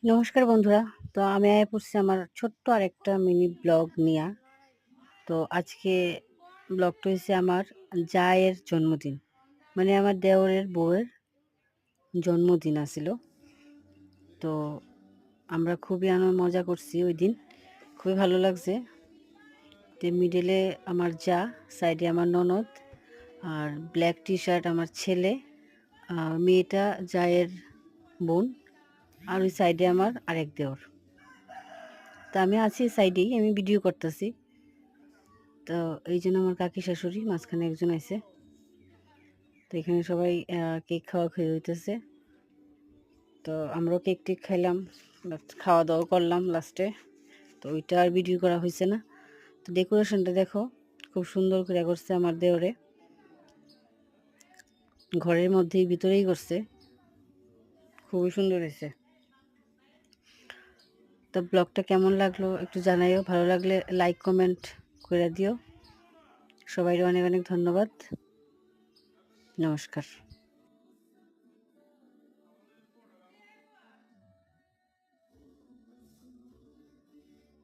নমস্কার বন্ধুরা। তো আমি আয়া পড়ছি আমার ছোট্ট আরেকটা মিনি ব্লগ নিয়া। তো আজকে ব্লগটা হইছে আমার জায়ের জন্মদিন। মানে আমার দেওরের বউয়ের জন্মদিন আছিল। তো আমরা খুবই মজা করছি ওইদিন। খুবই ভালো লাগছে। তো মিডলে আমার জা, সাইডে আমার ননদ, আর ব্ল্যাক টি-শার্ট আমার ছেলে, মেয়েটা জায়ের বোন, আর ওই সাইডে আমার আরেক দেওর। তা আমি আছি সাইডেই, আমি ভিডিও করতেছি। তো এই জন্য আমার কাকি শাশুড়ি মাঝখানে একজন আছে। তো এখানে সবাই কেক খাওয়া হইতেছে। তো আমরাও কেক টেক খাইলাম, খাওয়া দাওয়া করলাম লাস্টে। তো ওইটা আর ভিডিও করা হয়েছে না। তো ডেকোরেশনটা দেখো, খুব সুন্দর করে করছে আমার দেওরে। ঘরের মধ্যেই ভিতরেই করছে, খুবই সুন্দর হয়েছে। তো ব্লগটা কেমন লাগলো একটু জানাইও, ভালো লাগলে লাইক কমেন্ট করে দিও। সবাইকে অনেক অনেক ধন্যবাদ। নমস্কার।